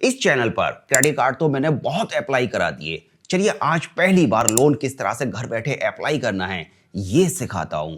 इस चैनल पर credit card तो मैंने बहुत अप्लाई करा दिए। चलिए आज पहली बार लोन किस तरह से घर बैठे अप्लाई करना है ये सिखाता हूं।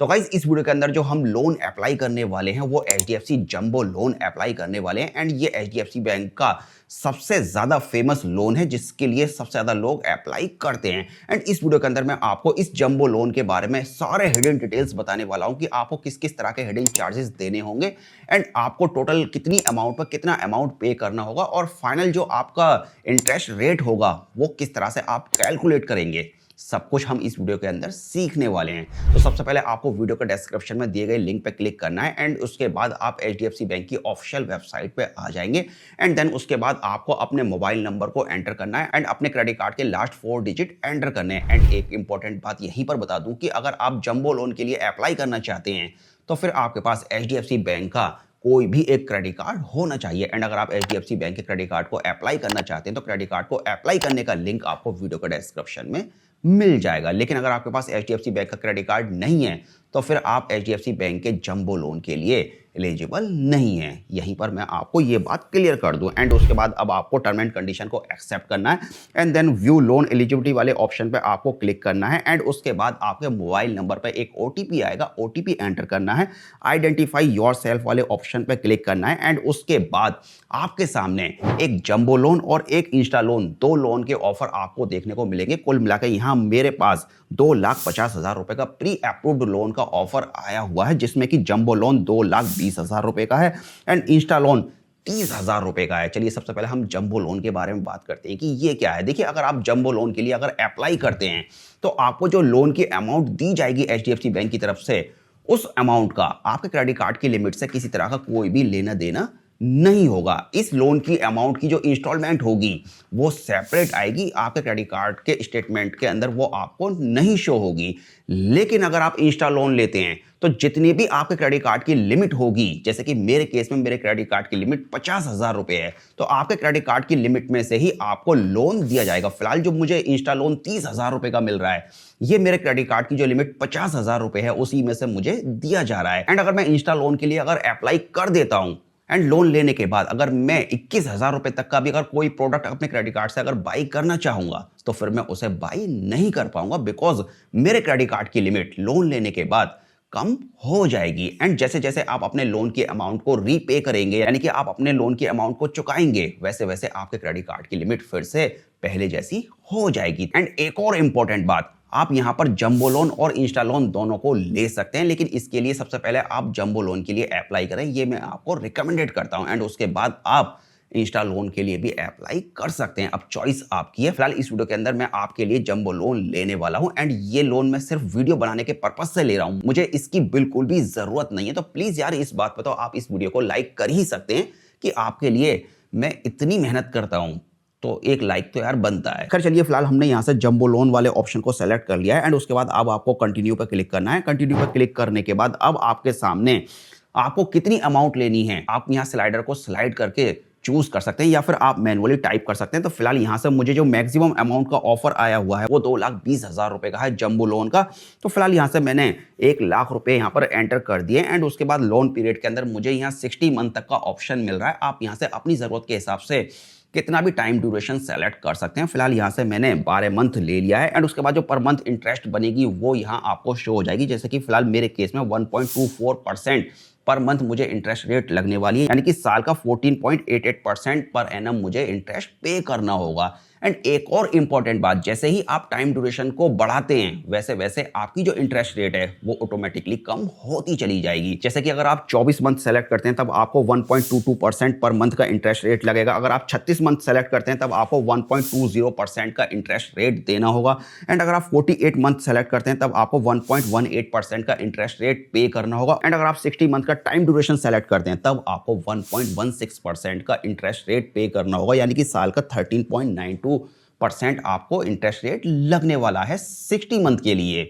तो गाइस इस वीडियो के अंदर जो हम लोन अप्लाई करने वाले हैं वो HDFC जंबो लोन अप्लाई करने वाले हैं एंड ये HDFC बैंक का सबसे ज्यादा फेमस लोन है जिसके लिए सबसे ज्यादा लोग अप्लाई करते हैं। एंड इस वीडियो के अंदर मैं आपको इस जंबो लोन के बारे में सारे हिडन डिटेल्स बताने वाला हूं कि आपको किस किस तरह के हिडन चार्जेस देने होंगे एंड आपको टोटल कितनी अमाउंट पर कितना अमाउंट पे करना होगा और फाइनल जो आपका इंटरेस्ट रेट होगा वो किस तरह से आप कैलकुलेट करेंगे। सब कुछ हम इस वीडियो के अंदर सीखने वाले हैं। तो सबसे पहले आपको वीडियो के डिस्क्रिप्शन में दिए गए लिंक पे क्लिक करना है एंड उसके बाद आप HDFC बैंक की ऑफिशियल वेबसाइट पे आ जाएंगे एंड देन उसके बाद आपको अपने मोबाइल नंबर को एंटर करना है एंड अपने क्रेडिट कार्ड के लास्ट 4 डिजिट एंटर करने हैं। एंड एक इंपॉर्टेंट बात यहीं पर बता दूं कि अगर आप जंबो लोन के लिए अप्लाई करना चाहते हैं तो फिर आपके पास HDFC बैंक का कोई भी एक क्रेडिट कार्ड होना चाहिए। एंड अगर आप HDFC बैंक के क्रेडिट कार्ड को अप्लाई करना चाहते हैं तो क्रेडिट कार्ड को अप्लाई करने का लिंक आपको वीडियो के डिस्क्रिप्शन में मिल जाएगा। लेकिन अगर आपके पास HDFC बैंक का क्रेडिट कार्ड नहीं है तो फिर आप HDFC बैंक के जंबो लोन के लिए एलिजिबल नहीं है। यहीं पर मैं आपको ये बात क्लियर कर दूं एंड उसके बाद अब आपको टर्म एंड कंडीशन को एक्सेप्ट करना है and then view loan eligibility वाले ऑप्शन पे आपको क्लिक करना है एंड उसके बाद आपके मोबाइल नंबर पे एक OTP आएगा, OTP एंटर करना है। आइडेंटिफाई योरसेल्फ वाले ऑप्शन पे क्लिक करना है एंड उसके बाद आपके सामने एक जंबो लोन और एक इंस्टा लोन, दो लोन के ऑफर आपको देखने को मिलेंगे। कुल मिलाकर यहाँ मेरे पास 2,50,000 रुपए का प्री अप्रूव्ड लोन का ऑफर आया हुआ है जिसमें कि जंबो लोन 2,20,000 रुपए का है एंड इंस्टा लोन 30,000 रुपए का है। चलिए सबसे पहले हम जंबो लोन के बारे में बात करते हैं कि ये क्या है। देखिए अगर आप जंबो लोन के लिए अगर अप्लाई करते हैं तो आपको जो लोन की अमाउंट दी जाएगी HDFC बैंक की तरफ से उस अमाउंट का आपके क्रेडिट कार्ड की लिमिट से किसी तरह का कोई भी लेना देना नहीं होगा। इस लोन की अमाउंट की जो इंस्टॉलमेंट होगी वो सेपरेट आएगी, आपके क्रेडिट कार्ड के स्टेटमेंट के अंदर वो आपको नहीं शो होगी। लेकिन अगर आप इंस्टा लोन लेते हैं तो जितनी भी आपके क्रेडिट कार्ड की लिमिट होगी, जैसे कि मेरे केस में मेरे क्रेडिट कार्ड की लिमिट 50,000 रुपए है तो आपके क्रेडिट कार्ड की लिमिट में से ही आपको लोन दिया जाएगा। फिलहाल जो मुझे इंस्टा लोन 30,000 रुपए का मिल रहा है ये मेरे क्रेडिट कार्ड की जो लिमिट 50,000 रुपए है उसी में से मुझे दिया जा रहा है। एंड अगर मैं इंस्टा लोन के लिए अगर अप्लाई कर देता हूं एंड लोन लेने के बाद अगर मैं 21,000 रुपए तक का भी अगर कोई प्रोडक्ट अपने क्रेडिट कार्ड से अगर बाई करना चाहूंगा तो फिर मैं उसे बाई नहीं कर पाऊंगा बिकॉज मेरे क्रेडिट कार्ड की लिमिट लोन लेने के बाद कम हो जाएगी। एंड जैसे जैसे आप अपने लोन की अमाउंट को रीपे करेंगे यानी कि आप अपने लोन की अमाउंट को चुकाएंगे वैसे वैसे आपके क्रेडिट कार्ड की लिमिट फिर से पहले जैसी हो जाएगी। एंड एक और इंपॉर्टेंट बात, आप यहां पर जंबो लोन और इंस्टा लोन दोनों को ले सकते हैं लेकिन इसके लिए सबसे पहले आप जंबो लोन के लिए अप्लाई करें, ये मैं आपको रिकमेंडेड करता हूं एंड उसके बाद आप इंस्टा लोन के लिए भी अप्लाई कर सकते हैं। अब चॉइस आपकी है। फिलहाल इस वीडियो के अंदर मैं आपके लिए जंबो लोन लेने वाला हूं एंड ये लोन मैं सिर्फ वीडियो बनाने के पर्पज से ले रहा हूं, मुझे इसकी बिल्कुल भी जरूरत नहीं है। तो प्लीज यार इस बात पर तो आप इस वीडियो को लाइक कर ही सकते हैं कि आपके लिए मैं इतनी मेहनत करता हूं तो एक लाइक तो यार बनता है। खैर चलिए फिलहाल हमने यहाँ से जंबो लोन वाले ऑप्शन को सेलेक्ट कर लिया है एंड उसके बाद अब आपको कंटिन्यू पे क्लिक करना है। कंटिन्यू पे क्लिक करने के बाद अब आपके सामने आपको कितनी अमाउंट लेनी है आप यहाँ स्लाइडर को स्लाइड करके चूज कर सकते हैं या फिर आप मैनुअली टाइप कर सकते हैं। तो फिलहाल यहाँ से मुझे जो मैक्सिमम अमाउंट का ऑफर आया हुआ है वो 2,20,000 रुपए का है जंबो लोन का। तो फिलहाल यहाँ से मैंने 1,00,000 रुपए यहाँ पर एंटर कर दिए एंड उसके बाद लोन पीरियड के अंदर मुझे यहाँ 60 मंथ तक का ऑप्शन मिल रहा है। आप यहाँ से अपनी जरूरत के हिसाब से कितना भी टाइम ड्यूरेशन सेलेक्ट कर सकते हैं। फिलहाल यहाँ से मैंने 12 मंथ ले लिया है एंड उसके बाद जो पर मंथ इंटरेस्ट बनेगी वो यहाँ आपको शो हो जाएगी। जैसे कि फिलहाल मेरे केस में 1.24% पर मंथ मुझे इंटरेस्ट रेट लगने वाली है यानी कि साल का 14.88% पर एनम मुझे इंटरेस्ट पे करना होगा। एंड एक और इंपॉर्टेंट बात, जैसे ही आप टाइम ड्यूरेशन को बढ़ाते हैं वैसे वैसे आपकी जो इंटरेस्ट रेट है वो ऑटोमेटिकली कम होती चली जाएगी। जैसे कि अगर आप 24 मंथ सेलेक्ट करते हैं तब आपको 1.22% पर मंथ का इंटरेस्ट रेट लगेगा। अगर आप 36 मंथ सेलेक्ट करते हैं तब आपको 1.20% का इंटरेस्ट रेट देना होगा एंड अगर आप 48 मंथ सेलेक्ट करते हैं तब आपको 1.18% का इंटरेस्ट रेट पे करना होगा एंड अगर आप 60 मंथ का टाइम ड्यूरेशन सेलेक्ट करते हैं तब आपको 1.16% का इंटरेस्ट रेट पे करना होगा यानी कि साल का 13.92% आपको इंटरेस्ट रेट लगने वाला है 60 मंथ के लिए।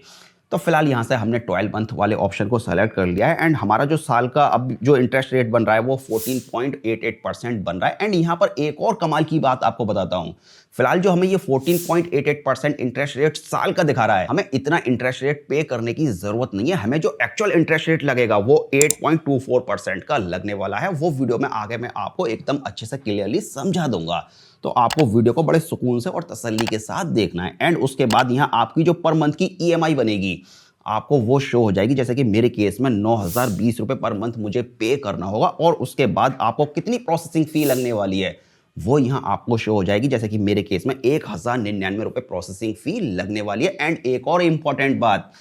तो फिलहाल यहाँ से हमने 12 मंथ वाले ऑप्शन को सेलेक्ट कर लिया है एंड हमारा जो साल का अब जो इंटरेस्ट रेट बन रहा है वो 14.88% बन रहा है। एंड यहाँ पर एक और कमाल की बात आपको बताता हूँ, फिलहाल जो हमें ये 14.88% इंटरेस्ट रेट साल का दिखा रहा है, हमें इतना इंटरेस्ट रेट पे करने की जरूरत नहीं है। हमें जो एक्चुअल इंटरेस्ट रेट लगेगा वो 8.24% का लगने वाला है। वो वीडियो में आगे मैं आपको एकदम अच्छे से क्लियरली समझा दूंगा, तो आपको वीडियो को बड़े सुकून से और तसल्ली के साथ देखना है। एंड उसके बाद यहाँ आपकी जो पर मंथ की ईएमआई बनेगी आपको वो शो हो जाएगी, जैसे कि मेरे केस में 9,020 रुपए पर मंथ मुझे पे करना होगा। और उसके बाद आपको कितनी प्रोसेसिंग फी लगने वाली है वो यहाँ आपको शो हो जाएगी, जैसे कि मेरे केस में 1,099 रुपए प्रोसेसिंग फी लगने वाली है। एंड एक और इंपॉर्टेंट बात,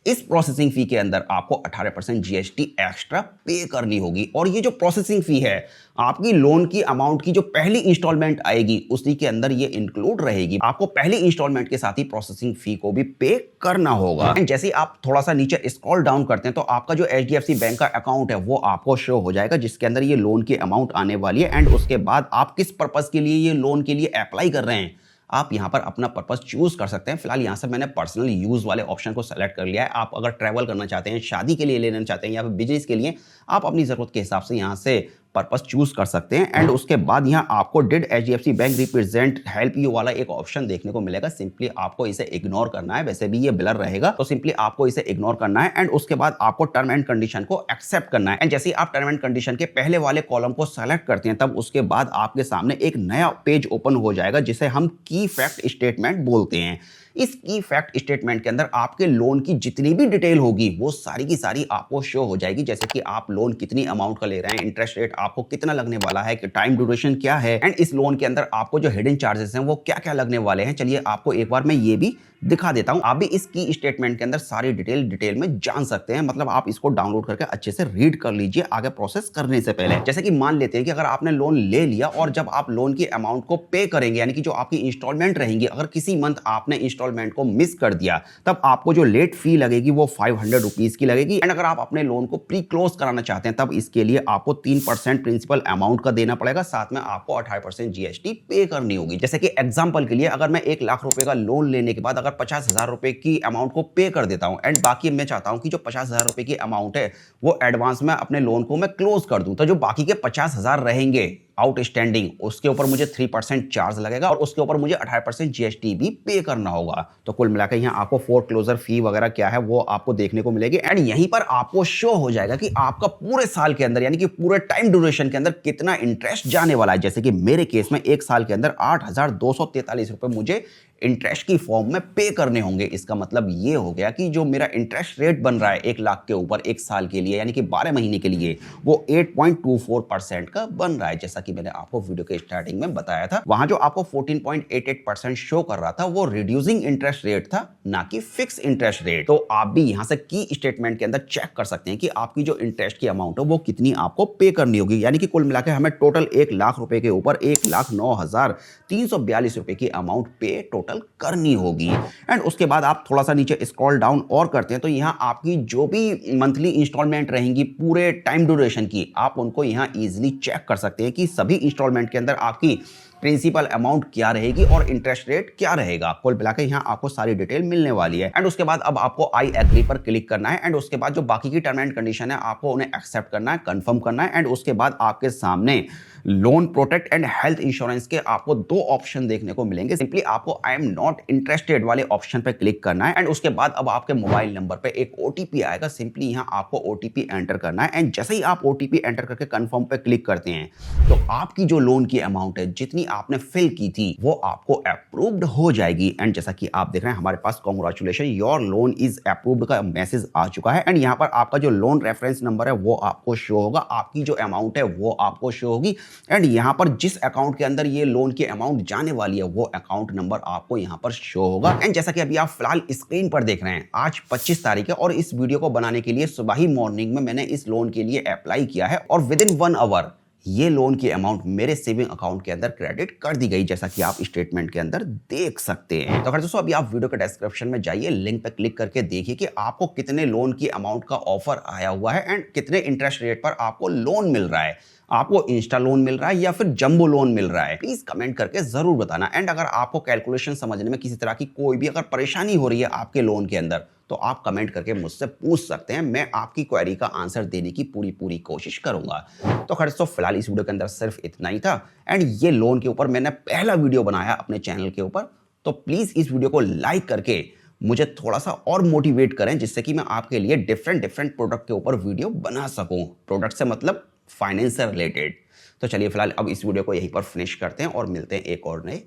इस प्रोसेसिंग फी के अंदर आपको 18% जीएसटी एक्स्ट्रा पे करनी होगी। और ये जो प्रोसेसिंग फी है आपकी लोन की अमाउंट की जो पहली इंस्टॉलमेंट आएगी उसी के अंदर ये इंक्लूड रहेगी। आपको पहली इंस्टॉलमेंट के साथ ही प्रोसेसिंग फी को भी पे करना होगा। एंड जैसे ही आप थोड़ा सा नीचे स्क्रॉल डाउन करते हैं तो आपका जो एचडीएफसी बैंक का अकाउंट है वो आपको शो हो जाएगा, जिसके अंदर ये लोन की अमाउंट आने वाली है। एंड उसके बाद आप किस पर्पज के लिए ये लोन के लिए अप्लाई कर रहे हैं आप यहाँ पर अपना पर्पस चूज कर सकते हैं। फिलहाल यहाँ से मैंने पर्सनल यूज वाले ऑप्शन को सेलेक्ट कर लिया है। आप अगर ट्रैवल करना चाहते हैं, शादी के लिए लेना चाहते हैं या फिर बिजनेस के लिए, आप अपनी जरूरत के हिसाब से यहाँ से पर्पस चूज कर सकते हैं। एंड उसके बाद यहाँ आपको did HDFC bank represent help you वाला एक ऑप्शन देखने को मिलेगा। सिंपली आपको इसे इग्नोर करना है, वैसे भी ये ब्लर रहेगा तो सिंपली आपको इसे इग्नोर करना है। एंड उसके बाद आपको टर्म एंड कंडीशन को एक्सेप्ट करना है। एंड जैसे ही आप टर्म एंड कंडीशन के पहले वाले कॉलम को सेलेक्ट करते हैं तब उसके बाद आपके सामने एक नया पेज ओपन हो जाएगा जिसे हम की फैक्ट स्टेटमेंट बोलते हैं। इस की फैक्ट स्टेटमेंट के अंदर आपके लोन की जितनी भी डिटेल होगी वो सारी की सारी आपको शो हो जाएगी, जैसे कि आप लोन कितनी अमाउंट का ले रहे हैं, इंटरेस्ट रेट आपको कितना लगने वाला है, कि टाइम ड्यूरेशन क्या है, एंड इस लोन के अंदर आपको जो हिडन चार्जेस हैं वो क्या क्या लगने वाले हैं। चलिए आपको एक बार मैं ये भी दिखा देता हूं। आप भी इस की स्टेटमेंट के अंदर सारी डिटेल में जान सकते हैं। मतलब आप इसको डाउनलोड करके अच्छे से रीड कर लीजिए आगे प्रोसेस करने से पहले। जैसे कि मान लेते हैं कि अगर आपने लोन ले लिया और जब आप लोन की अमाउंट को पे करेंगे, यानी कि जो आपकी इंस्टॉलमेंट रहेंगी, अगर किसी मंथ आपने इंस्टॉलमेंट को मिस कर दिया तब आपको जो लेट फी लगेगी वो 500 रुपीज की लगेगी। एंड अगर आप अपने लोन को प्री क्लोज कराना चाहते हैं तब इसके लिए आपको 3% प्रिंसिपल अमाउंट का देना पड़ेगा, साथ में आपको 18% जीएसटी पे करनी होगी। जैसे कि एग्जांपल के लिए अगर मैं 1 लाख रुपए का लोन लेने के बाद अगर 50,000 रुपए की अमाउंट को पे कर देता हूं एंड बाकी मैं चाहता हूं कि जो 50,000 रुपए की अमाउंट है वो एडवांस में अपने लोन को मैं क्लोज कर दूं, तो जो बाकी के 50,000 रहेंगे आउटस्टैंडिंग उसके ऊपर मुझे 3% चार्ज लगेगा और उसके ऊपर मुझे 18% जीएसटी भी पे करना होगा। तो कुल मिलाकर यहाँ आपको फोरक्लोजर फी वगैरह क्या है वो आपको देखने को मिलेगी। एंड यहीं पर आपको शो हो जाएगा कि आपका पूरे साल के अंदर यानी कि पूरे टाइम ड्यूरेशन के अंदर कितना इंटरेस्ट जाने वाला है। जैसे कि मेरे केस में 1 साल के अंदर 8,243 रुपए मुझे इंटरेस्ट की फॉर्म में पे करने होंगे। इसका मतलब ये हो गया कि जो मेरा इंटरेस्ट रेट बन रहा है 1 लाख के ऊपर 1 साल के लिए यानी कि 12 महीने के लिए वो 8.24% का बन रहा है। जैसा कि मैंने आपको वीडियो के स्टार्टिंग में बताया था, वहां जो आपको 14.88% शो कर रहा था वो रिड्यूसिंग इंटरेस्ट रेट था, ना कि फिक्स इंटरेस्ट रेट। तो आप भी यहां से की स्टेटमेंट के अंदर चेक कर सकते हैं कि आपकी जो इंटरेस्ट की अमाउंट है वो कितनी आपको पे करनी होगी। यानी कि कुल मिलाकर हमें टोटल 1 लाख रुपए के ऊपर 1,09,342 रुपए की अमाउंट पे टोटल करनी होगी। एंड उसके बाद आप थोड़ा सा नीचे स्क्रॉल डाउन और करते हैं तो यहां आपकी जो भी मंथली इंस्टॉलमेंट रहेंगी पूरे टाइम ड्यूरेशन की, आप उनको यहां इजीली चेक कर सकते हैं कि सभी इंस्टॉलमेंट के अंदर आपकी प्रिंसिपल अमाउंट क्या रहेगी और इंटरेस्ट रेट क्या रहेगा। कुल मिलाकर यहाँ आपको सारी डिटेल मिलने वाली है। एंड उसके बाद अब आपको आई एग्री पर क्लिक करना है। एंड उसके बाद जो बाकी की टर्म एंड कंडीशन है आपको उन्हें एक्सेप्ट करना है, कंफर्म करना है। एंड उसके बाद आपके सामने loan protect and health insurance के आपको 2 ऑप्शन देखने को मिलेंगे। सिंपली आपको आई एम नॉट इंटरेस्टेड वाले ऑप्शन पे क्लिक करना है। एंड उसके बाद अब आपके मोबाइल नंबर पे एक ओटीपी आएगा, सिंपली यहाँ आपको ओटीपी एंटर करना है। एंड जैसे ही आप ओटीपी एंटर करके कंफर्म पे क्लिक करते हैं तो आपकी जो लोन की अमाउंट है जितनी आपने फिल की थी वो आपको अप्रूव्ड हो जाएगी। एंड जैसा कि आप देख रहे हैं हमारे पास congratulation your loan is approved का मैसेज आ चुका है। एंड यहाँ पर आपका जो लोन रेफरेंस नंबर है वो आपको शो होगा, आपकी जो अमाउंट है वो आपको शो होगी। एंड यहाँ पर जिस अकाउंट के अंदर ये लोन की अमाउंट जाने वाली है वो अकाउंट नंबर आपको यहाँ पर शो होगा। एंड जैसा कि अभी आप फिलहाल स्क्रीन पर देख रहे हैं आज 25 तारीख है और इस वीडियो को बनाने के लिए सुबह ही मॉर्निंग में मैंने इस लोन के लिए अप्लाई किया है और विद इन 1 आवर ये लोन की अमाउंट मेरे सेविंग अकाउंट के अंदर क्रेडिट कर दी गई, जैसा कि आप स्टेटमेंट के अंदर देख सकते हैं। तो अगर दोस्तों अभी आप वीडियो के डिस्क्रिप्शन में जाइए, लिंक पे क्लिक करके देखिए कि आपको कितने लोन की अमाउंट का ऑफर आया हुआ है एंड कितने इंटरेस्ट रेट पर आपको लोन मिल रहा है। आपको इंस्टा लोन मिल रहा है या फिर जंबो लोन मिल रहा है, प्लीज कमेंट करके जरूर बताना। एंड अगर आपको कैलकुलेशन समझने में किसी तरह की कोई भी अगर परेशानी हो रही है आपके लोन के अंदर, तो आप कमेंट करके मुझसे पूछ सकते हैं, मैं आपकी क्वेरी का आंसर देने की पूरी कोशिश करूंगा। तो खैर दोस्तों, फिलहाल इस वीडियो के अंदर सिर्फ इतना ही था। एंड ये लोन के ऊपर मैंने पहला वीडियो बनाया अपने चैनल के ऊपर, तो प्लीज इस वीडियो को लाइक करके मुझे थोड़ा सा और मोटिवेट करें, जिससे कि मैं आपके लिए डिफरेंट प्रोडक्ट के ऊपर वीडियो बना सकूं। प्रोडक्ट से मतलब फाइनेंस से रिलेटेड। तो चलिए फिलहाल अब इस वीडियो को यहीं पर फिनिश करते हैं और मिलते हैं एक और नए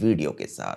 वीडियो के साथ।